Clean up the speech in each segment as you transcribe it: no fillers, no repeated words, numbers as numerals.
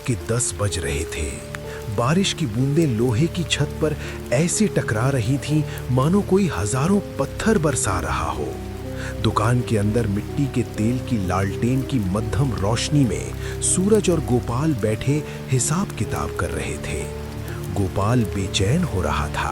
के 10 बज रहे थे। बारिश की बूंदें लोहे की छत पर ऐसे टकरा रही थीं मानो कोई हजारों पत्थर बरसा रहा हो। दुकान के अंदर मिट्टी के तेल की लालटेन की मध्यम रोशनी में सूरज और गोपाल बैठे हिसाब किताब कर रहे थे। गोपाल बेचैन हो रहा था।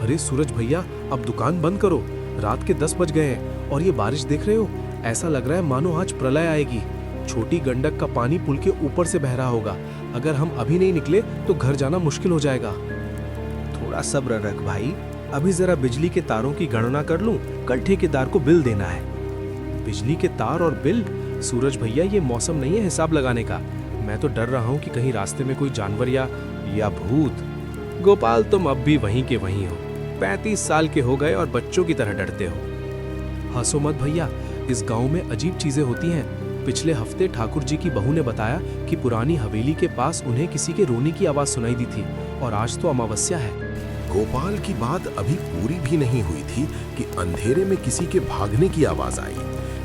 अरे सूरज भैया, अब दुकान बंद करो। रात के 10 बज गए हैं और ये बारिश देख रहे हो, ऐसा लग रहा है मानो आज प्रलय आएगी। छोटी गंडक का पानी पुल के ऊपर से बह रहा होगा। अगर हम अभी नहीं निकले तो घर जाना मुश्किल हो जाएगा। थोड़ा सब्र रख भाई, अभी जरा बिजली के तारों की गणना कर लूं, कल ठेकेदार को बिल देना है। बिजली के तार और बिल? सूरज भैया, ये मौसम नहीं है हिसाब लगाने का। मैं तो डर रहा हूँ कि कहीं रास्ते में कोई जानवर या भूत। गोपाल, तुम अब भी वहीं के वहीं हो। 35 साल के हो गए और बच्चों की तरह डरते हो। हंसो मत भैया, इस गांव में अजीब चीजें होती हैं। पिछले हफ्ते ठाकुर जी की बहू ने बताया कि पुरानी हवेली के पास उन्हें किसी के रोने की आवाज सुनाई दी थी, और आज तो अमावस्या है। गोपाल की बात अभी पूरी भी नहीं हुई थी कि अंधेरे में किसी के भागने की आवाज आई।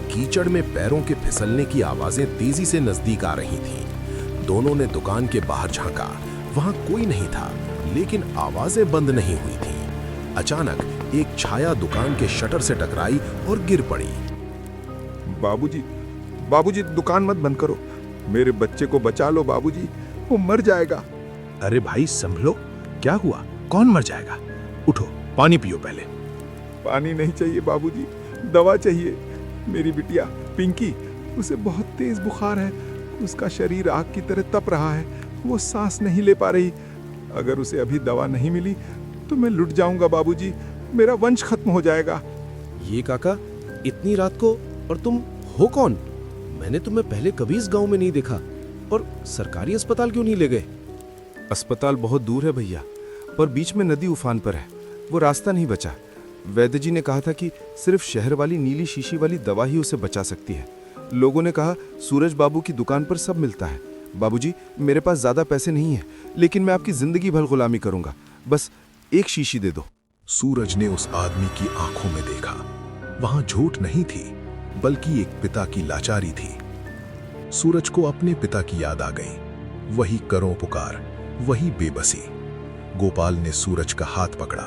कीचड़ में पैरों के फिसलने की आवाजें तेजी से नजदीक आ रही थीं। दोनों ने दुकान के बाहर झांका, वहां कोई नहीं था, लेकिन आवाजें बंद नहीं हुई थीं। अचानक एक छाया दुकान के शटर से टकराई और गिर पड़ी। बाबूजी, बाबूजी, दुकान मत बंद करो, मेरे बच्चे को बचा लो बाबूजी, वो मर जाएगा। अरे भाई संभलो, क्या हुआ? कौन मर जाएगा? उठो, पानी पियो पहले। पानी नहीं चाहिए बाबूजी, दवा चाहिए। मेरी बिटिया पिंकी, उसे बहुत तेज बुखार है, उसका शरीर आग की तरह तप रहा है, वो सांस नहीं ले पा रही। अगर उसे अभी दवा नहीं मिली तो मैं लुट जाऊंगा बाबूजी, मेरा वंश खत्म हो जाएगा। ये काका, इतनी रात को, और तुम हो कौन? मैंने तुम्हें पहले कभी इस गांव में नहीं देखा। और सरकारी अस्पताल क्यों नहीं ले गए? अस्पताल बहुत दूर है भैया, पर बीच में नदी उफान पर है, वो रास्ता नहीं बचा। वैद्य जी ने कहा था कि सिर्फ शहर वाली नीली शीशी वाली दवा ही उसे बचा सकती है। लोगों ने कहा सूरज बाबू की दुकान पर सब मिलता है। बाबूजी, मेरे पास ज्यादा पैसे नहीं है, लेकिन मैं आपकी जिंदगी भर गुलामी करूंगा, बस एक शीशी दे दो। सूरज ने उस आदमी की आंखों में देखा। वहां झूठ नहीं थी, बल्कि एक पिता की लाचारी थी। सूरज को अपने पिता की याद आ गई। वही करो पुकार, वही बेबसी। गोपाल ने सूरज का हाथ पकड़ा।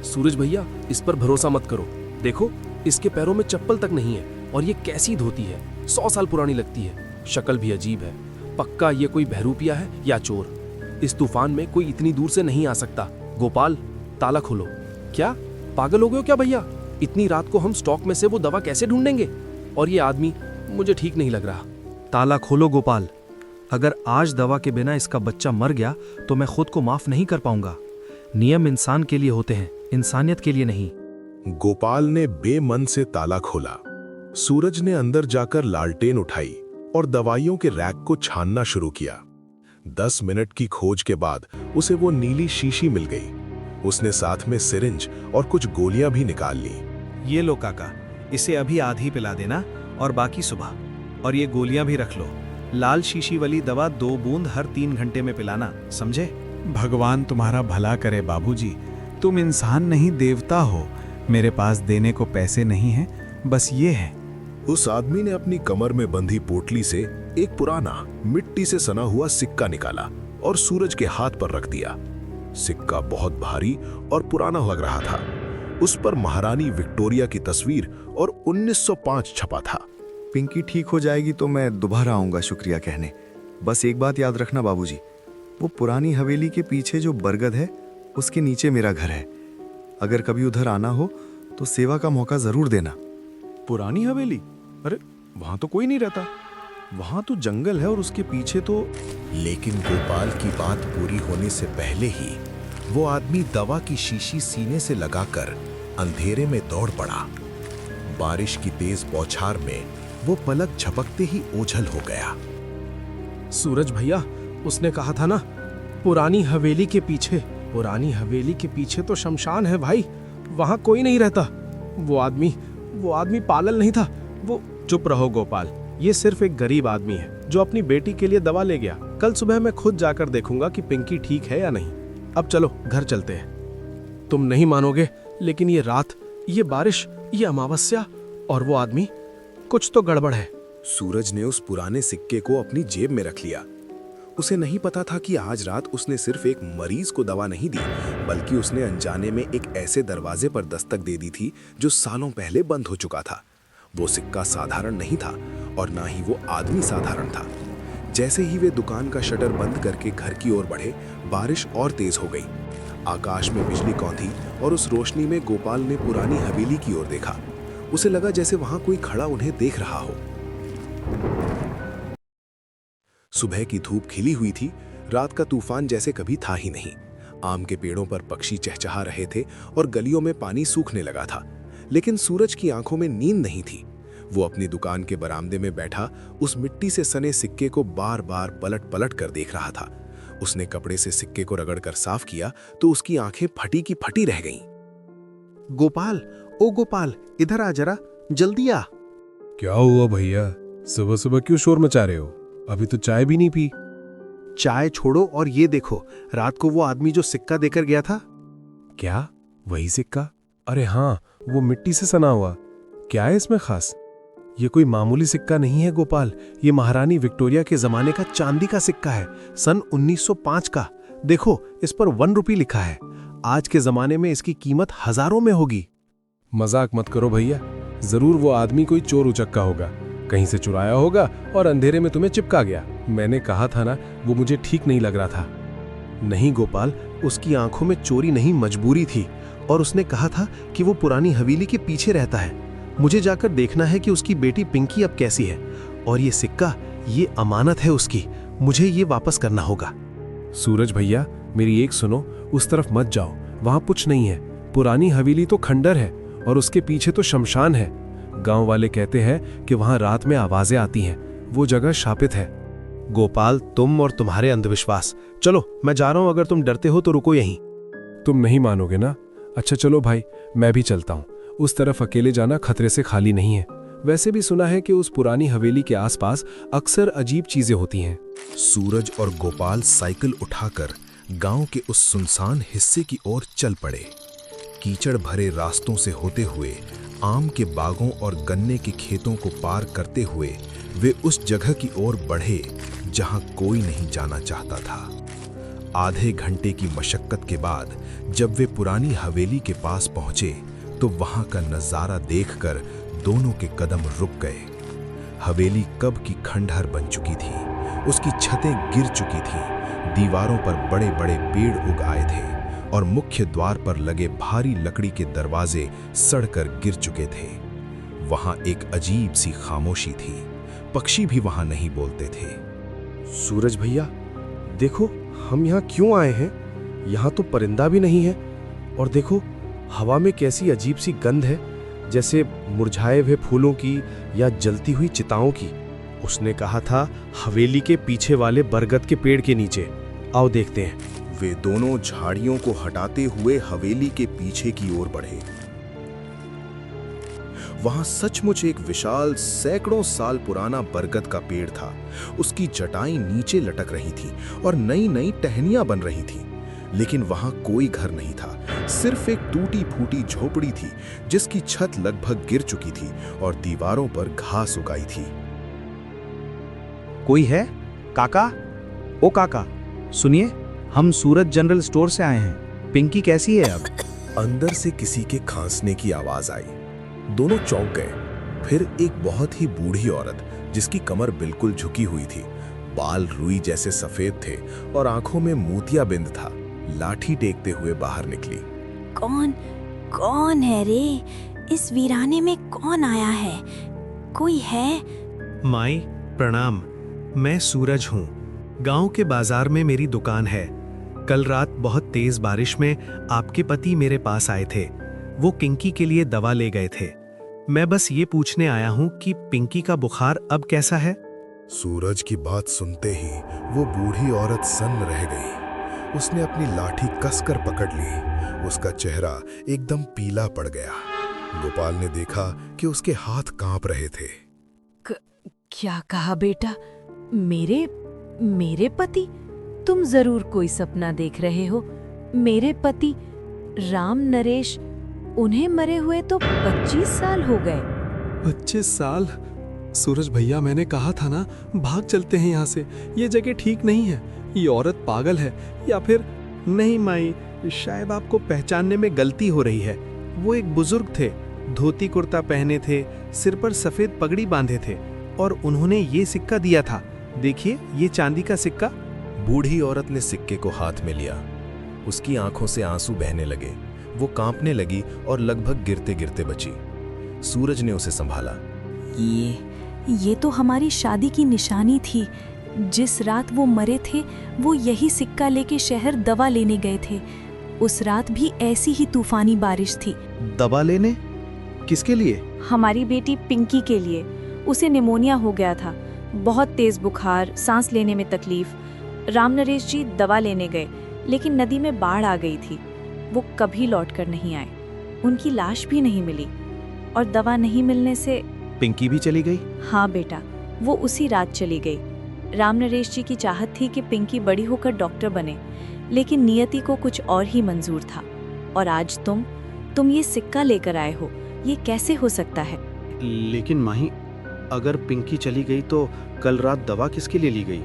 सूरज भैया, इस पर भरोसा मत करो। देखो, इसके पैरों में चप्पल तक नहीं है, और ये कैसी धोती है, 100 साल पुरानी लगती है। शक्ल भी अजीब है। पक्का ये कोई बहरूपिया है या चोर। इस तूफान में कोई इतनी दूर से नहीं आ सकता। गोपाल, ताला खोलो। क्या पागल हो गए हो क्या भैया? इतनी रात को हम स्टॉक में से वो दवा कैसे ढूंढेंगे? और ये आदमी, मुझे ठीक नहीं लग रहा। ताला खोलो गोपाल, अगर आज दवा के बिना इसका बच्चा मर गया तो मैं खुद को माफ नहीं कर पाऊंगा। नियम इंसान के लिए होते हैं, इंसानियत के लिए नहीं। गोपाल ने बेमन से ताला खोला। सूरज ने अंदर जाकर लालटेन उठाई और दवाइयों के रैक को छानना शुरू किया। 10 मिनट की खोज के बाद उसे वो नीली शीशी मिल गई। उसने साथ में सिरिंज और कुछ गोलियां भी निकाल ली। ये लो काका, इसे अभी आधी पिला देना और बाकी सुबह। और ये गोलियां भी रख लो। लाल शीशी वाली दवा 2 बूंद हर 3 घंटे में पिलाना, समझे? भगवान तुम्हारा भला करे बाबूजी, तुम इंसान नहीं देवता हो। मेरे पास देने को पैसे नहीं हैं, बस ये है। उस आदमी ने अपनी कमर में बंधी पोटली से एक पुराना मिट्टी से सना हुआ सिक्का निकाला और सूरज के हाथ पर रख दिया। सिक्का बहुत भारी और पुराना लग रहा था। उस पर महारानी विक्टोरिया की तस्वीर और 1905 छपा था। पिंकी ठीक हो जाएगी तो मैं दोबारा आऊंगा शुक्रिया कहने। बस एक बात याद रखना बाबूजी, वो पुरानी हवेली के पीछे जो बरगद है उसके नीचे मेरा घर है। अगर कभी उधर आना हो तो सेवा का मौका जरूर देना। पुरानी हवेली? अरे वहां तो कोई नहीं रहता, वहां तो जंगल है और उसके पीछे तो। लेकिन गोपाल की बात पूरी होने से पहले ही वो आदमी दवा की शीशी सीने से लगाकर अंधेरे में दौड़ पड़ा। बारिश की तेज बौछार में वो पलक झपकते ही ओझल हो गया। सूरज भैया, उसने कहा था ना, पुरानी हवेली के पीछे। पुरानी हवेली के पीछे तो शमशान है भाई, वहां कोई नहीं रहता। वो आदमी पागल नहीं था। वो चुप रहो गोपाल, ये सिर्फ एक गरीब आदमी है जो अपनी बेटी के लिए दवा ले गया। कल सुबह मैं खुद जाकर देखूंगा कि पिंकी ठीक है या नहीं। अब चलो घर चलते हैं। तुम नहीं मानोगे, लेकिन ये रात, ये बारिश, ये अमावस्या और वो आदमी, कुछ तो गड़बड़ है। सूरज ने उस पुराने सिक्के को अपनी जेब में रख लिया। उसे नहीं पता था कि आज रात उसने सिर्फ एक मरीज को दवा नहीं दी, बल्कि उसने अनजाने में एक ऐसे दरवाजे पर दस्तक दे दी थी जो सालों पहले बंद हो चुका था। वो सिक्का साधारण नहीं था और ना ही वो आदमी साधारण था। जैसे ही वे दुकान का शटर बंद करके घर की ओर बढ़े, बारिश और तेज हो गई। आकाश में बिजली कौंधी और उस रोशनी में गोपाल ने पुरानी हवेली की ओर देखा। उसे लगा जैसे वहां कोई खड़ा उन्हें देख रहा हो। सुबह की धूप खिली हुई थी। रात का तूफान जैसे कभी था ही नहीं। आम के पेड़ों पर पक्षी चहचहा रहे थे और गलियों में पानी सूखने लगा था, लेकिन सूरज की आंखों में नींद नहीं थी। वो अपनी दुकान के बरामदे में बैठा उस मिट्टी से सने सिक्के को बार बार पलट पलट कर देख रहा था। उसने कपड़े से सिक्के को रगड़कर साफ किया तो उसकी आंखें फटी की फटी रह गईं। गोपाल, ओ गोपाल, इधर आ जरा, जल्दी आ। क्या हुआ भैया? सुबह सुबह क्यों शोर मचा रहे हो? अभी तो चाय भी नहीं पी। चाय छोड़ो और ये देखो, रात को वो आदमी जो सिक्का देकर गया था। क्या? वही सिक्का? अरे हाँ, वो मिट्टी से सना हुआ। क्या है इसमें खास? ये कोई मामूली सिक्का नहीं है गोपाल, ये महारानी विक्टोरिया के जमाने का चांदी का सिक्का है, सन 1905 का। देखो, इस पर 1 रुपये लिखा है। आज के जमाने में इसकी कीमत हजारों में होगी। मजाक मत करो भैया, जरूर वो आदमी कोई चोर उचक्का होगा, कहीं से चुराया होगा और अंधेरे में तुम्हें चिपका गया। मैंने कहा था ना, वो मुझे ठीक नहीं लग रहा था। नहीं गोपाल, उसकी आंखों में चोरी नहीं मजबूरी थी, और उसने कहा था कि वो पुरानी हवेली के पीछे रहता है। मुझे जाकर देखना है कि उसकी बेटी पिंकी अब कैसी है, और ये सिक्का, ये अमानत है उसकी, मुझे ये वापस करना होगा। सूरज भैया, मेरी एक सुनो, उस तरफ मत जाओ, वहां कुछ नहीं है। पुरानी हवेली तो खंडर है और उसके पीछे तो शमशान है। गांव वाले कहते हैं कि वहां रात में आवाजें आती हैं, वो जगह शापित है। गोपाल, तुम और तुम्हारे अंधविश्वास। चलो, मैं जा रहा हूं, अगर तुम डरते हो तो रुको यहीं। तुम नहीं मानोगे ना? अच्छा चलो भाई, मैं भी चलता हूँ। उस तरफ अकेले जाना खतरे से खाली नहीं है। वैसे भी सुना है कि उस पुरानी हवेली के आसपास अक्सर अजीब चीजें होती हैं। सूरज और गोपाल साइकिल उठाकर गांव के उस सुनसान हिस्से की ओर चल पड़े। कीचड़ भरे रास्तों से होते हुए, आम के बागों और गन्ने के खेतों को पार करते हुए वे उस जगह की ओर बढ़े जहां कोई नहीं जाना चाहता था। आधे घंटे की मशक्कत के बाद जब वे पुरानी हवेली के पास पहुंचे तो वहां का नजारा देखकर दोनों के कदम रुक गए। हवेली कब की खंडहर बन चुकी थी, उसकी छतें गिर चुकी थीं, दीवारों पर बड़े बड़े पेड़ उग आए थे और मुख्य द्वार पर लगे भारी लकड़ी के दरवाजे सड़कर गिर चुके थे। वहां एक अजीब सी खामोशी थी, पक्षी भी वहां नहीं बोलते थे। सूरज भैया, देखो हम यहाँ क्यों आए हैं? यहाँ तो परिंदा भी नहीं है, और देखो हवा में कैसी अजीब सी गंध है, जैसे मुरझाए हुए फूलों की या जलती हुई चिताओं की। उसने कहा था हवेली के पीछे वाले बरगद के पेड़ के नीचे। आओ देखते हैं। वे दोनों झाड़ियों को हटाते हुए हवेली के पीछे की ओर बढ़े। वहां सचमुच एक विशाल सैकड़ों साल पुराना बरगद का पेड़ था। उसकी जटाएं नीचे लटक रही थी और नई नई टहनियां बन रही थी, लेकिन वहां कोई घर नहीं था। सिर्फ एक टूटी फूटी झोपड़ी थी जिसकी छत लगभग गिर चुकी थी और दीवारों पर घास उगाई थी। कोई है? काका, ओ काका, सुनिए, हम सूरज जनरल स्टोर से आए हैं। पिंकी कैसी है अब? अंदर से किसी के खांसने की आवाज आई। दोनों चौंक गए। फिर एक बहुत ही बूढ़ी औरत जिसकी कमर बिल्कुल झुकी हुई थी, बाल रुई जैसे सफेद थे और आंखों में मोतियाबिंद था, लाठी टेकते हुए बाहर निकली। कौन है रे? इस वीराने में कौन आया है? कोई है? माई प्रणाम, मैं सूरज हूँ। गांव के बाजार में मेरी दुकान है। कल रात बहुत तेज बारिश में आपके पति मेरे पास आए थे। वो पिंकी के लिए दवा ले गए थे। मैं बस ये पूछने आया हूँ कि पिंकी का बुखार अब कैसा है? सूरज की बात सुनते ही वो बूढ़ी औरत सन्न रह गई। उसने अपनी लाठी कसकर पकड़ ली। उसका चेहरा एकदम पीला पड़ गया। गोपाल ने देखा कि उसके हाथ कांप रहे थे। क्या कहा बेटा? मेरे पति? तुम जरूर कोई सपना देख रहे हो। मेरे पति राम नरेश, उन्हें मरे हुए तो 25 साल हो गए। 25 साल? सूरज भैया, मैंने कहा था ना, भाग चलते हैं यहाँ से। ये जगह ठीक नहीं है। ये औरत पागल है या फिर नहीं माई, शायद आपको पहचानने में गलती हो रही है। वो एक बुजुर्ग थे, धोती कुर्ता पहने थे, सिर पर सफेद पगड़ी बांधे थे और उन्होंने ये सिक्का दिया था। देखिए, ये चांदी का सिक्का। बूढ़ी औरत ने सिक्के को हाथ में लिया। उसकी आंखों से आंसू बहने लगे। वो कांपने लगी और लगभग गिरते गिरते बची। सूरज ने उसे संभाला। ये तो हमारी शादी की निशानी थी। जिस रात वो मरे थे, वो यही सिक्का लेके शहर दवा लेने गए थे। उस रात भी ऐसी ही तूफानी बारिश थी। दवा लेने? किसके लिए? हमारी बेटी पिंकी के लिए। उसे निमोनिया हो गया था, बहुत तेज बुखार, सांस लेने में तकलीफ। राम नरेश जी दवा लेने गए, लेकिन नदी में बाढ़ आ गई थी। वो कभी लौटकर नहीं आए। उनकी लाश भी नहीं मिली और दवा नहीं मिलने से पिंकी भी चली गई? हाँ बेटा, वो उसी रात चली गई। राम नरेश जी की चाहत थी कि पिंकी बड़ी होकर डॉक्टर बने, लेकिन नियति को कुछ और ही मंजूर था। और आज तुम ये सिक्का लेकर आए हो। ये कैसे हो सकता है? लेकिन माही, अगर पिंकी चली गई तो कल रात दवा किसके लिए ली गई?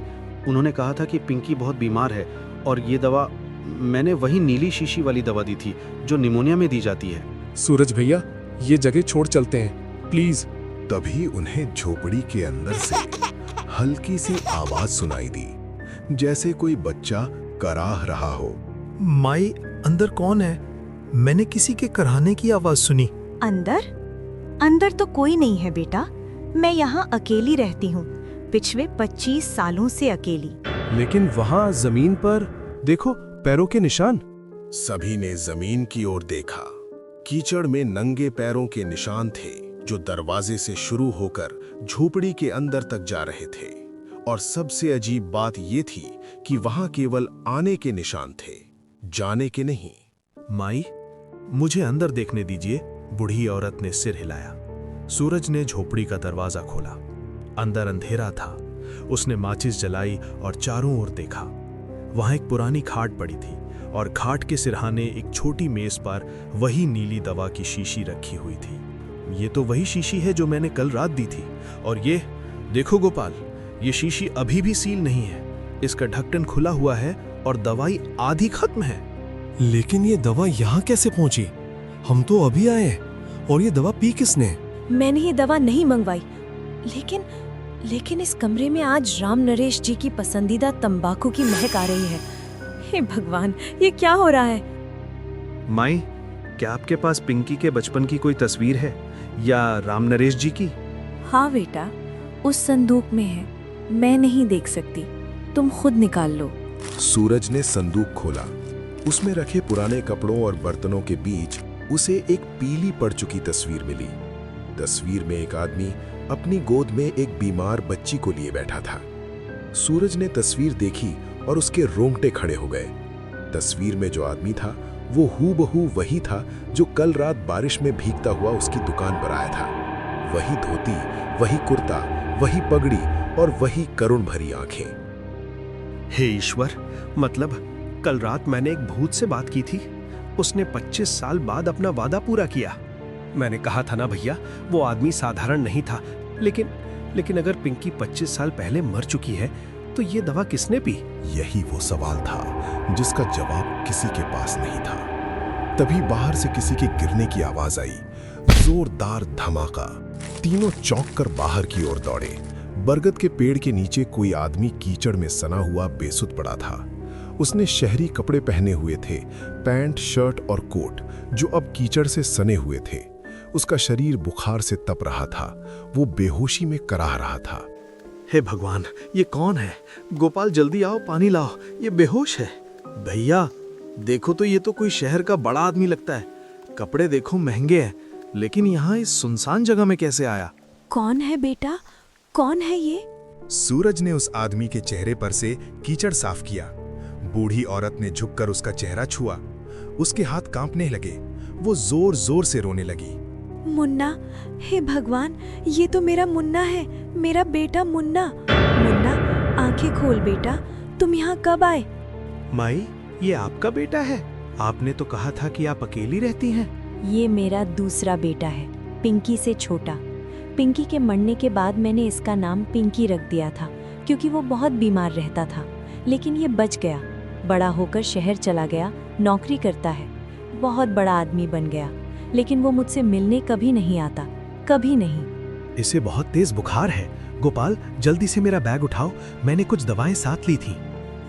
उन्होंने कहा था कि पिंकी बहुत बीमार है और ये दवा मैंने वही नीली शीशी वाली दवा दी थी जो निमोनिया में दी जाती है। सूरज भैया, ये जगह छोड़ चलते हैं प्लीज। तभी उन्हें झोपड़ी के अंदर से हल्की सी आवाज सुनाई दी, जैसे कोई बच्चा कराह रहा हो। माई, अंदर कौन है? मैंने किसी के कराहने की आवाज सुनी। अंदर तो कोई नहीं है बेटा। मैं यहाँ अकेली रहती हूँ, पिछले 25 सालों से अकेली। लेकिन वहां जमीन पर देखो, पैरों के निशान। सभी ने जमीन की ओर देखा। कीचड़ में नंगे पैरों के निशान थे जो दरवाजे से शुरू होकर झोपड़ी के अंदर तक जा रहे थे। और सबसे अजीब बात ये थी कि वहां केवल आने के निशान थे, जाने के नहीं। माई, मुझे अंदर देखने दीजिए। बूढ़ी औरत ने सिर हिलाया। सूरज ने झोपड़ी का दरवाजा खोला। अंदर अंधेरा था। उसने माचिस जलाई और चारों ओर देखा। वहां एक पुरानी खाट पड़ी थी और खाट के सिरहाने एक छोटी मेज पर वही नीली दवा की शीशी रखी हुई थी। ये तो वही शीशी है जो मैंने कल रात दी थी। और ये देखो गोपाल, ये शीशी अभी भी सील नहीं है। इसका ढक्कन खुला हुआ है और दवाई आधी खत्म है। लेकिन ये दवा यहाँ कैसे पहुंची? हम तो अभी आए और ये दवा पी किसने? मैंने ये दवा नहीं मंगवाई, लेकिन इस कमरे में आज राम नरेश जी की पसंदीदा तंबाकू की महक आ रही है। हे भगवान, ये क्या हो रहा है? माई, क्या आपके पास पिंकी के बचपन की कोई तस्वीर है या राम नरेश जी की? हाँ बेटा, उस संदूक में है। मैं नहीं देख सकती, तुम खुद निकाल लो। सूरज ने संदूक खोला। उसमें रखे पुराने कपड़ों और बर्तनों के बीच उसे एक पीली पड़ चुकी तस्वीर मिली। तस्वीर में एक आदमी अपनी गोद में एक बीमार बच्ची को लिए बैठा था। सूरज ने तस्वीर देखी और उसके रोंगटे खड़े हो गए। तस्वीर में जो आदमी था वो हूबहू वही था जो कल रात बारिश में भीगता हुआ उसकी दुकान पर आया था। वही धोती, वही कुर्ता, वही पगड़ी और वही करुण भरी आंखें। हे ईश्वर, मतलब कल रात मैंने एक भूत से बात की थी। उसने 25 साल बाद अपना वादा पूरा किया। मैंने कहा था ना भैया, वो आदमी साधारण नहीं था। लेकिन अगर पिंकी 25 साल पहले मर चुकी है तो ये दवा किसने पी? यही वो सवाल था जिसका जवाब किसी के पास नहीं था। तभी बाहर से किसी के गिरने की आवाज आई, जोरदार धमाका। तीनों चौंक कर बाहर की ओर दौड़े। बरगद के पेड़ के नीचे कोई आदमी कीचड़ में सना हुआ बेसुध पड़ा था। उसने शहरी कपड़े पहने हुए थे, पैंट, शर्ट और कोट, जो अब कीचड़ से सने हुए थे। उसका शरीर बुखार से तप रहा था। वो बेहोशी में कराह रहा था। हे भगवान, ये कौन है? गोपाल, जल्दी आओ, पानी लाओ, ये बेहोश है। भैया देखो तो, ये तो कोई शहर का बड़ा आदमी लगता है। कपड़े देखो महंगे हैं, लेकिन यहाँ इस सुनसान जगह में कैसे आया? कौन है बेटा, कौन है ये? सूरज ने उस आदमी के चेहरे पर से कीचड़ साफ किया। बूढ़ी औरत ने झुककर उसका चेहरा छुआ। उसके हाथ कांपने लगे। वो जोर जोर से रोने लगी। मुन्ना, हे भगवान, ये तो मेरा मुन्ना है, मेरा बेटा मुन्ना। मुन्ना, आंखें खोल बेटा, तुम यहाँ कब आए? माई, ये आपका बेटा है? आपने तो कहा था कि आप अकेली रहती हैं। ये मेरा दूसरा बेटा है, पिंकी से छोटा। पिंकी के मरने के बाद मैंने इसका नाम पिंकी रख दिया था, क्योंकि वो बहुत बीमार रहता था। लेकिन ये बच गया, बड़ा होकर शहर चला गया, नौकरी करता है, बहुत बड़ा आदमी बन गया। लेकिन वो मुझसे मिलने कभी नहीं आता, कभी नहीं। इसे बहुत तेज बुखार है। गोपाल, जल्दी से मेरा बैग उठाओ, मैंने कुछ दवाएं साथ ली थी।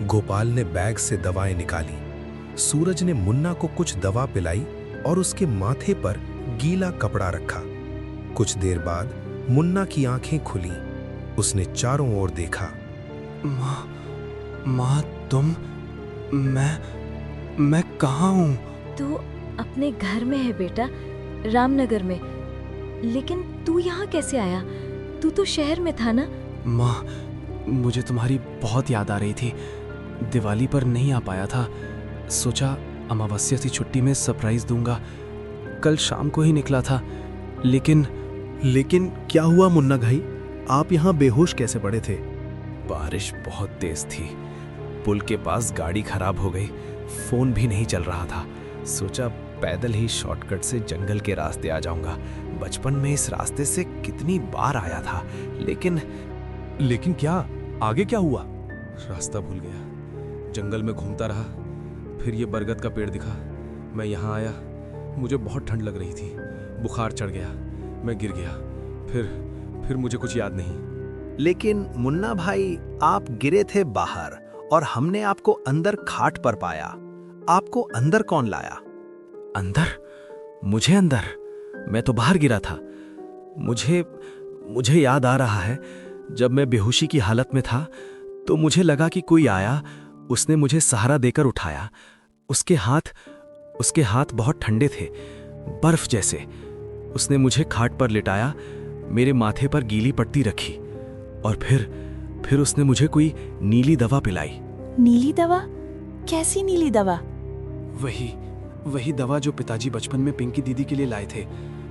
गोपाल ने बैग से दवाएं निकाली। सूरज ने मुन्ना को कुछ दवा पिलाई और उसके माथे पर गीला कपड़ा रखा। कुछ देर बाद मुन्ना की आंखें खुली। उसने चारों ओर देखा। माँ तुम, मैं कहाँ हूँ? तू अपने घर में है बेटा, रामनगर में। लेकिन तू यहाँ कैसे आया? तू तो शहर में था ना? माँ, मुझे तुम्हारी बहुत याद आ रही थी। दिवाली पर नहीं आ पाया था, सोचा अमावस्या की छुट्टी में सरप्राइज दूंगा। कल शाम को ही निकला था, लेकिन क्या हुआ मुन्ना भाई? आप यहाँ बेहोश कैसे पड़े थे? बारिश बहुत तेज थी, पुल के पास गाड़ी खराब हो गई, फोन भी नहीं चल रहा था। सोचा पैदल ही शॉर्टकट से जंगल के रास्ते आ जाऊंगा। बचपन में इस रास्ते से कितनी बार आया था, लेकिन क्या आगे क्या हुआ? रास्ता भूल गया। जंगल में घूमता रहा, फिर ये बरगद का पेड़ दिखा। मैं यहाँ आया, मुझे बहुत ठंड लग रही थी, बुखार चढ़ गया, मैं गिर गया। फिर मुझे कुछ याद नहीं। लेकिन मुन्ना भाई, आप गिरे थे बाहर और हमने आपको अंदर खाट पर पाया। आपको अंदर कौन लाया? अंदर? मुझे अंदर? मैं तो बाहर गिरा था। मुझे याद आ रहा है, जब मैं बेहोशी की हालत में था तो मुझे लगा कि कोई आया, उसने मुझे सहारा देकर उठाया। उसके हाथ बहुत ठंडे थे, बर्फ जैसे। उसने मुझे खाट पर लिटाया, मेरे माथे पर गीली पट्टी रखी और फिर उसने मुझे कोई नीली दवा पिलाई। नीली दवा? कैसी नीली दवा? वही दवा जो पिताजी बचपन में पिंकी दीदी के लिए लाए थे।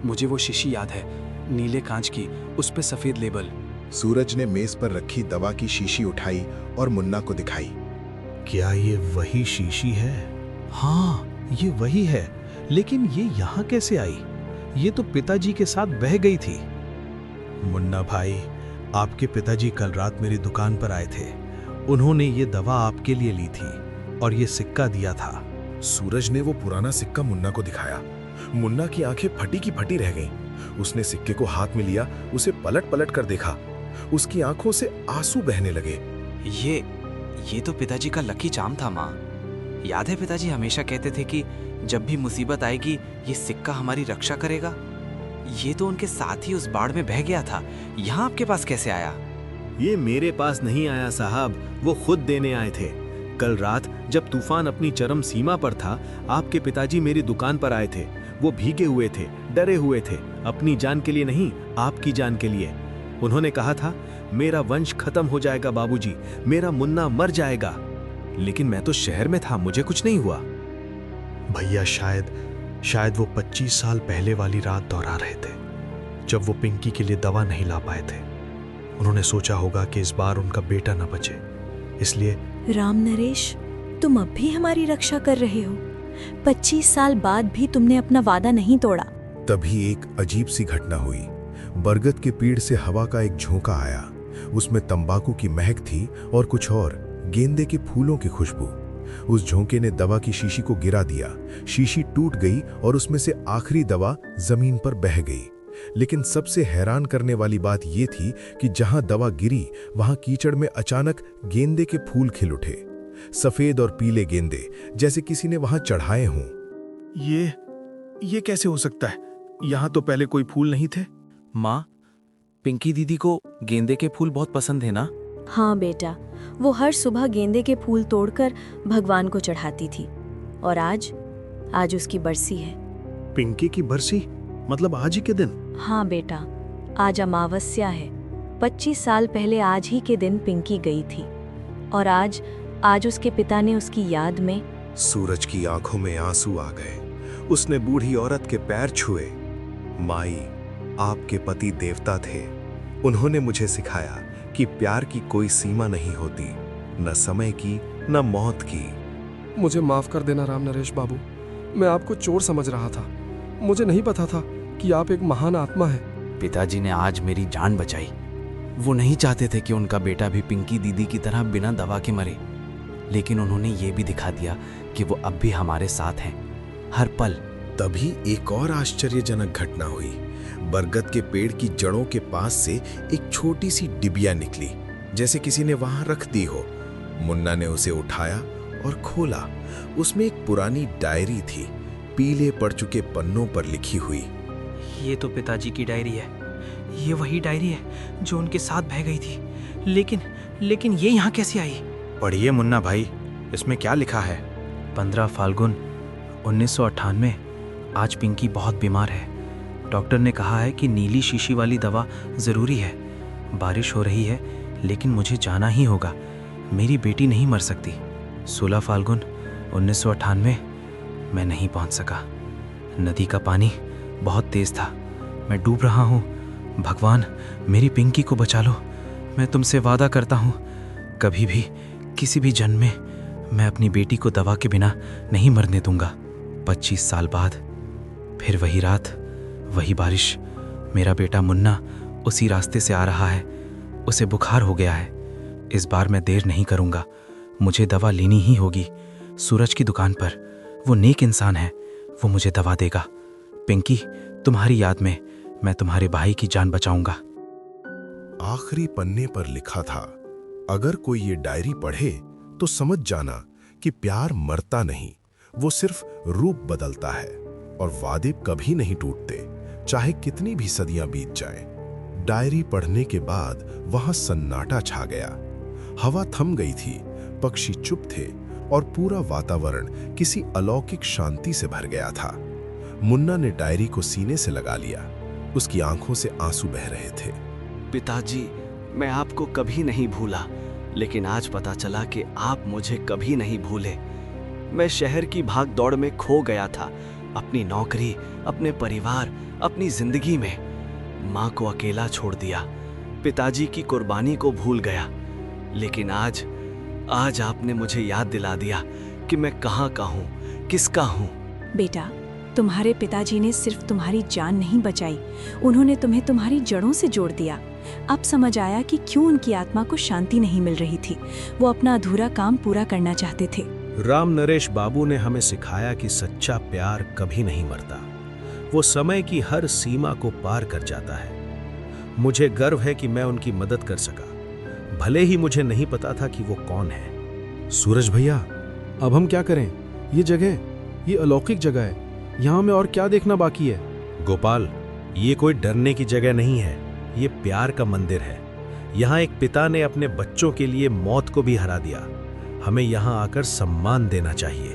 मुझे वो शीशी याद है, नीले कांच की, उस पे सफेद लेबल। सूरज ने मेज पर रखी दवा की शीशी उठाई और मुन्ना को दिखाई। क्या ये वही शीशी है? हाँ, ये वही है, लेकिन ये यहाँ कैसे आई? ये तो पिताजी के साथ बह गई थी। मुन्ना भाई, आपके पिताजी कल रात मेरी दुकान पर आए थे। उन्होंने ये दवा आपके लिए ली थी और ये सिक्का दिया था। सूरज ने वो पुराना सिक्का मुन्ना को दिखाया। मुन्ना की आंखें फटी की फटी रह गईं। उसने सिक्के को हाथ में लिया, उसे पलट पलट कर देखा। उसकी आंखों से आंसू बहने लगे। ये तो पिताजी का लकी चार्म था माँ। याद है पिताजी हमेशा कहते थे कि जब भी मुसीबत आएगी ये सिक्का हमारी रक्षा करेगा। ये तो उनके साथ ही उस बाढ़ में बह गया था, यहाँ आपके पास कैसे आया? ये मेरे पास नहीं आया साहब, वो खुद देने आए थे। कल रात जब तूफान अपनी चरम सीमा पर था, आपके पिताजी मेरी दुकान पर आए थे। वो भीगे हुए थे, डरे हुए थे, अपनी जान के लिए नहीं, आपकी जान के लिए। उन्होंने कहा था, मेरा वंश खत्म हो जाएगा बाबूजी, मेरा मुन्ना मर जाएगा। लेकिन मैं तो शहर में था, मुझे कुछ नहीं हुआ। भैया, शायद वो 25 साल पहले वाली रात दोहरा रहे थे, जब वो पिंकी के लिए दवा नहीं ला पाए थे। उन्होंने सोचा होगा कि इस बार उनका बेटा न बचे, इसलिए। राम नरेश, तुम अब भी हमारी रक्षा कर रहे हो। 25 साल बाद भी तुमने अपना वादा नहीं तोड़ा। तभी एक अजीब सी घटना हुई। बरगद के पेड़ से हवा का एक झोंका आया। उसमें तंबाकू की महक थी और कुछ और, गेंदे के फूलों की खुशबू। उस झोंके ने दवा की शीशी को गिरा दिया। शीशी टूट गई और उसमें से आखिरी दवा जमीन पर बह गई। लेकिन सबसे हैरान करने वाली बात यह थी कि जहां दवा गिरी वहां कीचड़ में अचानक गेंदे के फूल खिल उठे। सफेद और पीले गेंदे, जैसे किसी ने वहां चढ़ाए हों। ये कैसे हो सकता है? यहां तो पहले कोई फूल नहीं थे। माँ, पिंकी दीदी को गेंदे के फूल बहुत पसंद है ना? हाँ बेटा, वो हर सुबह गेंदे के फूल तोड़कर भगवान को चढ़ाती थी। और आज उसकी बरसी है। पिंकी की बरसी? मतलब आज ही के दिन? हाँ बेटा, आज अमावस्या है। 25 साल पहले आज ही के दिन पिंकी गई थी और आज उसके पिता ने उसकी याद में। सूरज की आंखों में आंसू आ गए। उसने बूढ़ी औरत के पैर छुए। माई, आपके पति देवता थे। उन्होंने मुझे सिखाया कि प्यार की कोई सीमा नहीं होती, न समय की न मौत की। मुझे माफ कर देना राम नरेश बाबू, मैं आपको चोर समझ रहा था। मुझे नहीं पता था कि आप एक महान आत्मा हैं। पिताजी ने आज मेरी जान बचाई। वो नहीं चाहते थे कि उनका बेटा भी पिंकी दीदी की तरह बिना दवा के मरे, लेकिन उन्होंने ये भी दिखा दिया कि वो अब भी हमारे साथ हैं, हर पल। तभी एक और आश्चर्यजनक घटना हुई। बरगद के पेड़ की जड़ों के पास से एक छोटी सी डिबिया निकली, जैसे किसी ने वहां रख दी हो। मुन्ना ने उसे उठाया और खोला। उसमें एक पुरानी डायरी थी, पीले पड़ चुके पन्नों पर लिखी हुई। ये तो पिताजी की डायरी है। ये वही डायरी है जो उनके साथ बह गई थी। लेकिन ये यहाँ कैसे आई? पढ़िए मुन्ना भाई, इसमें क्या लिखा है? 15 फाल्गुन 1998। आज पिंकी बहुत बीमार है। डॉक्टर ने कहा है कि नीली शीशी वाली दवा ज़रूरी है। बारिश हो रही है, लेकिन मुझे जाना ही होगा। मेरी बेटी नहीं मर सकती। 16 फाल्गुन 1998। मैं नहीं पहुंच सका। नदी का पानी बहुत तेज था। मैं डूब रहा हूँ। भगवान, मेरी पिंकी को बचा लो। मैं तुमसे वादा करता हूँ, कभी भी किसी भी जन्म में मैं अपनी बेटी को दवा के बिना नहीं मरने दूंगा। 25 साल बाद फिर वही रात, वही बारिश। मेरा बेटा मुन्ना उसी रास्ते से आ रहा है। उसे बुखार हो गया है। इस बार मैं देर नहीं करूंगा। मुझे दवा लेनी ही होगी। सूरज की दुकान पर वो नेक इंसान है, वो मुझे दवा देगा। पिंकी, तुम्हारी याद में मैं तुम्हारे भाई की जान बचाऊंगा। आखिरी पन्ने पर लिखा था, अगर कोई ये डायरी पढ़े तो समझ जाना कि प्यार मरता नहीं, वो सिर्फ रूप बदलता है और वादे कभी नहीं टूटते, चाहे कितनी भी सदियां बीत जाएं। डायरी पढ़ने के बाद वहां सन्नाटा छा गया। हवा थम गई थी, पक्षी चुप थे और पूरा वातावरण किसी अलौकिक शांति से भर गया था। मुन्ना ने डायरी को सीने से लगा लिया। उसकी आंखों से आंसू बह रहे थे। पिताजी, मैं आपको कभी नहीं भूला, लेकिन आज पता चला कि आप मुझे कभी नहीं भूले। मैं शहर की भाग दौड़ में खो गया था, अपनी नौकरी, अपने परिवार, अपनी जिंदगी में। माँ को अकेला छोड़ दिया, पिताजी की कुर्बानी को भूल गया। लेकिन आज आपने मुझे याद दिला दिया कि मैं कहाँ का हूँ, किसका हूँ। बेटा, तुम्हारे पिताजी ने सिर्फ तुम्हारी जान नहीं बचाई, उन्होंने तुम्हें तुम्हारी जड़ों से जोड़ दिया। अब समझ आया कि क्यों उनकी आत्मा को शांति नहीं मिल रही थी। वो अपना अधूरा काम पूरा करना चाहते थे। राम नरेश बाबू ने हमें सिखाया कि सच्चा प्यार कभी नहीं मरता। वो समय की हर सीमा को पार कर जाता है। मुझे गर्व है कि मैं उनकी मदद कर सका, भले ही मुझे नहीं पता था कि वो कौन है। सूरज भैया, अब हम क्या करें? ये जगह, ये अलौकिक जगह है। यहाँ में और क्या देखना बाकी है? गोपाल, ये कोई डरने की जगह नहीं है, ये प्यार का मंदिर है। यहाँ एक पिता ने अपने बच्चों के लिए मौत को भी हरा दिया। हमें यहाँ आकर सम्मान देना चाहिए।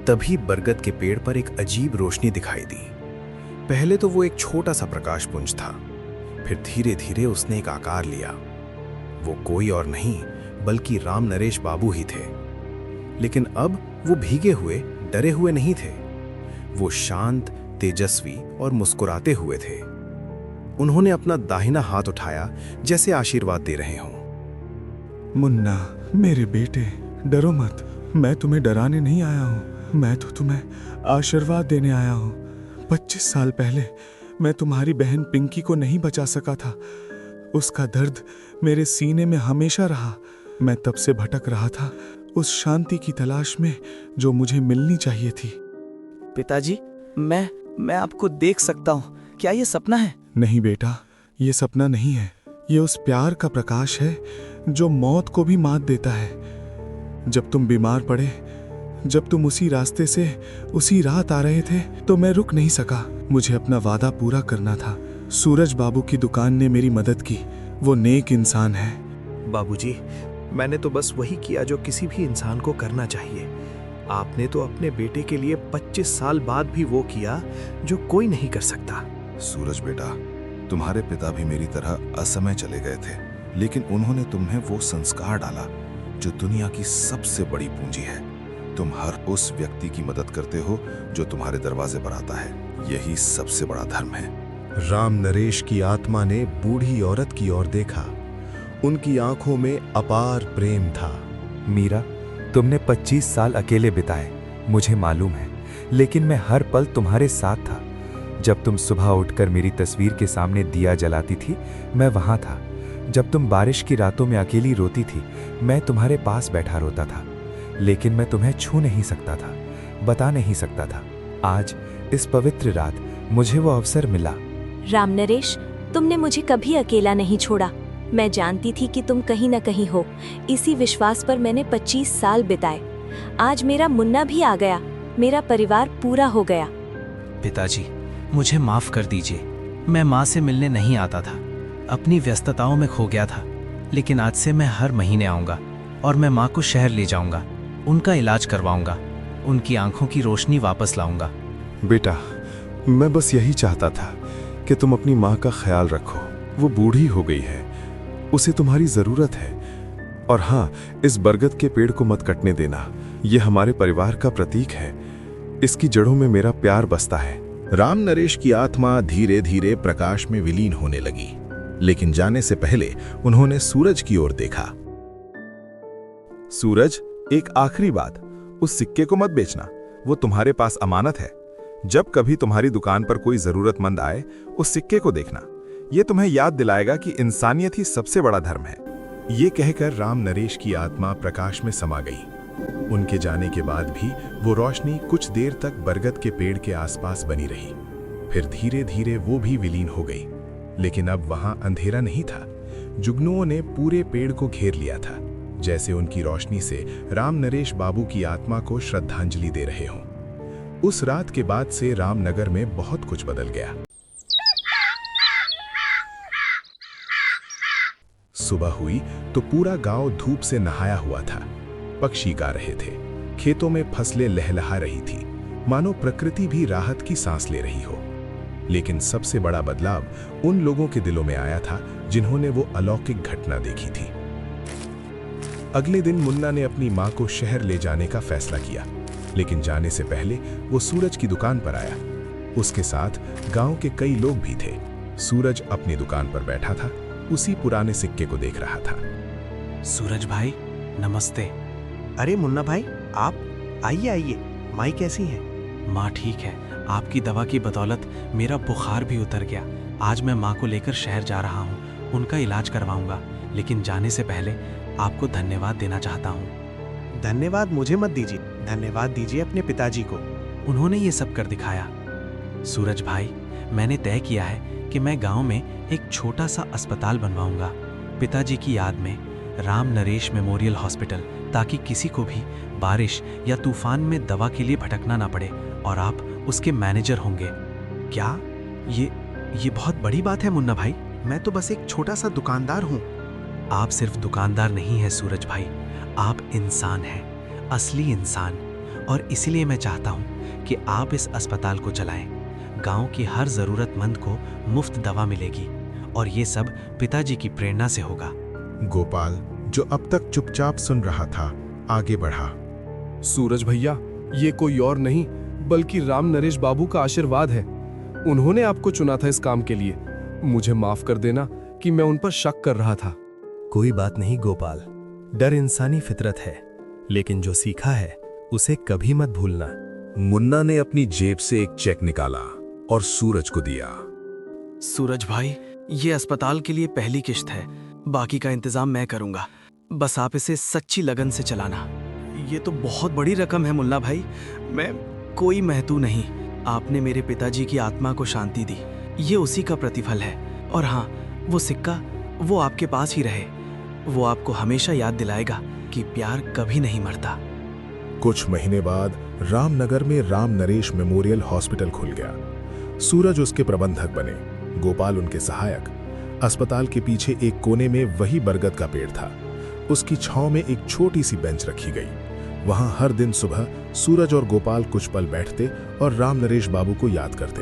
तभी बरगद के पेड़ पर एक अजीब रोशनी दिखाई दी। पहले तो वो एक छोटा सा प्रकाशपुंज था, फिर धीरे धीरे उसने एक आकार लिया। वो कोई और नहीं बल्कि राम नरेश बाबू ही थे। लेकिन अब वो भीगे हुए, डरे हुए नहीं थे। वो शांत, तेजस्वी और मुस्कुराते हुए थे। उन्होंने अपना दाहिना हाथ उठाया, जैसे आशीर्वाद दे रहे हों। मुन्ना, मेरे बेटे, डरो मत। मैं तुम्हें डराने नहीं आया हूँ, मैं तो तुम्हें आशीर्वाद देने आया हूँ। 25 साल पहले मैं तुम्हारी बहन पिंकी को नहीं बचा सका था। उसका दर्द मेरे सीने में हमेशा रहा। मैं तब से भटक रहा था, उस शांति की तलाश में जो मुझे मिलनी चाहिए थी। पिताजी, मैं आपको देख सकता हूँ। क्या ये सपना है? नहीं बेटा, ये सपना नहीं है। ये उस प्यार का प्रकाश है जो मौत को भी मात देता है। जब तुम बीमार पड़े, जब तुम उसी रास्ते से उसी रात आ रहे थे, तो मैं रुक नहीं सका। मुझे अपना वादा पूरा करना था। सूरज बाबू की दुकान ने मेरी मदद की। वो नेक इंसान है। बाबूजी, मैंने तो बस वही किया जो किसी भी इंसान को करना चाहिए। आपने तो अपने बेटे के लिए 25 साल बाद भी वो किया जो कोई नहीं कर सकता। सूरज बेटा, तुम्हारे पिता भी मेरी तरह असमय चले गए थे, लेकिन उन्होंने तुम्हें वो संस्कार डाला जो दुनिया की सबसे बड़ी पूंजी है। तुम हर उस व्यक्ति की मदद करते हो जो तुम्हारे दरवाजे पर आता है। यही सबसे बड़ा धर्म है। राम नरेश की आत्मा ने बूढ़ी औरत की ओर देखा। उनकी आंखों में अपार प्रेम था। मीरा, तुमने 25 साल अकेले बिताए, मुझे मालूम है, लेकिन मैं हर पल तुम्हारे साथ था। जब तुम सुबह उठकर मेरी तस्वीर के सामने दिया जलाती थी, मैं वहां था। जब तुम बारिश की रातों में अकेली रोती थी, मैं तुम्हारे पास बैठा रोता था। लेकिन मैं तुम्हें छू नहीं सकता था, बता नहीं सकता था। आज इस पवित्र रात मुझे वो अवसर मिला। राम नरेश, तुमने मुझे कभी अकेला नहीं छोड़ा। मैं जानती थी कि तुम कहीं न कहीं हो। इसी विश्वास पर मैंने 25 साल बिताए। आज मेरा मुन्ना भी आ गया, मेरा परिवार पूरा हो गया। पिताजी, मुझे माफ कर दीजिए। मैं माँ से मिलने नहीं आता था, अपनी व्यस्तताओं में खो गया था। लेकिन आज से मैं हर महीने आऊँगा और मैं माँ को शहर ले जाऊँगा, उनका इलाज करवाऊँगा, उनकी आंखों की रोशनी वापस लाऊँगा। बेटा, मैं बस यही चाहता था कि तुम अपनी माँ का ख्याल रखो। वो बूढ़ी हो गई है, उसे तुम्हारी जरूरत है। और हाँ, इस बरगद के पेड़ को मत कटने देना। ये हमारे परिवार का प्रतीक है। इसकी जड़ों में मेरा प्यार बसता है। राम नरेश की आत्मा धीरे धीरे प्रकाश में विलीन होने लगी, लेकिन जाने से पहले उन्होंने सूरज की ओर देखा। सूरज, एक आखिरी बात, उस सिक्के को मत बेचना। वो तुम्हारे पास अमानत है। जब कभी तुम्हारी दुकान पर कोई जरूरतमंद आए, उस सिक्के को देखना। ये तुम्हें याद दिलाएगा कि इंसानियत ही सबसे बड़ा धर्म है। ये कहकर राम नरेश की आत्मा प्रकाश में समा गई। उनके जाने के बाद भी वो रोशनी कुछ देर तक बरगद के पेड़ के आसपास बनी रही। फिर धीरे धीरे वो भी विलीन हो गई। लेकिन अब वहां अंधेरा नहीं था। जुगनुओं ने पूरे पेड़ को घेर लिया था, जैसे उनकी रोशनी से राम नरेश बाबू की आत्मा को श्रद्धांजलि दे रहे हों। उस रात के बाद से रामनगर में बहुत कुछ बदल गया। सुबह हुई तो पूरा गांव धूप से नहाया हुआ था। पक्षी गा रहे थे, खेतों में फसलें लहलहा रही थी, मानो प्रकृति भी राहत की सांस ले रही हो। लेकिन सबसे बड़ा बदलाव उन लोगों के दिलों में आया था जिन्होंने वो अलौकिक घटना देखी थी। अगले दिन मुन्ना ने अपनी मां को शहर ले जाने का फैसला किया, लेकिन जाने से पहले वो सूरज की दुकान पर आया। उसके साथ गांव के कई लोग भी थे। सूरज अपनी दुकान पर बैठा था, उसी पुराने सिक्के को देख रहा था। सूरज भाई, नमस्ते। अरे मुन्ना भाई, आप आइए आइए। माई कैसी है? माँ ठीक है। आपकी दवा की बदौलत मेरा बुखार भी उतर गया। आज मैं माँ को लेकर शहर जा रहा हूँ, उनका इलाज करवाऊंगा। लेकिन जाने से पहले आपको धन्यवाद देना चाहता हूँ। धन्यवाद मुझे मत दीजिए, धन्यवाद दीजिए अपने पिताजी को। उन्होंने ये सब कर दिखाया। सूरज भाई, मैंने तय किया है कि मैं गांव में एक छोटा सा अस्पताल बनवाऊंगा, पिताजी की याद में, राम नरेश मेमोरियल हॉस्पिटल, ताकि किसी को भी बारिश या तूफान में दवा के लिए भटकना ना पड़े। और आप उसके मैनेजर होंगे। क्या? ये बहुत बड़ी बात है मुन्ना भाई। मैं तो बस एक छोटा सा दुकानदार हूँ। आप सिर्फ दुकानदार नहीं है सूरज भाई, आप इंसान हैं, असली इंसान। और इसीलिए मैं चाहता हूँ कि आप इस अस्पताल को चलाएं। गांव की हर जरूरतमंद को मुफ्त दवा मिलेगी, और ये सब पिताजी की प्रेरणा से होगा। गोपाल, जो अब तक चुपचाप सुन रहा था, आगे बढ़ा। सूरज भैया, ये कोई और नहीं बल्कि राम नरेश बाबू का आशीर्वाद है। उन्होंने आपको चुना था इस काम के लिए। मुझे माफ कर देना कि मैं उन पर शक कर रहा था। कोई बात नहीं गोपाल, डर इंसानी फितरत है, लेकिन जो सीखा है उसे कभी मत भूलना। मुन्ना ने अपनी जेब से एक चेक निकाला और सूरज को दिया। सूरज भाई, ये अस्पताल के लिए पहली किश्त है, बाकी का इंतजाम मैं करूंगा। बस आप इसे सच्ची लगन से चलाना। ये तो बहुत बड़ी रकम है मुन्ना भाई। मैं कोई महतू नहीं, आपने मेरे पिताजी की आत्मा को शांति दी, ये उसी का प्रतिफल है। और हाँ, वो सिक्का वो आपके पास ही रहे। वो आपको हमेशा याद दिलाएगा कि प्यार कभी नहीं मरता। कुछ महीने बाद रामनगर में राम नरेश मेमोरियल हॉस्पिटल खुल गया। सूरज उसके प्रबंधक बने, गोपाल उनके सहायक। अस्पताल के पीछे एक कोने में वही बरगद का पेड़ था। उसकी छांव में एक छोटी सी बेंच रखी गई। वहां हर दिन सुबह सूरज और गोपाल कुछ पल बैठते और राम नरेश बाबू को याद करते।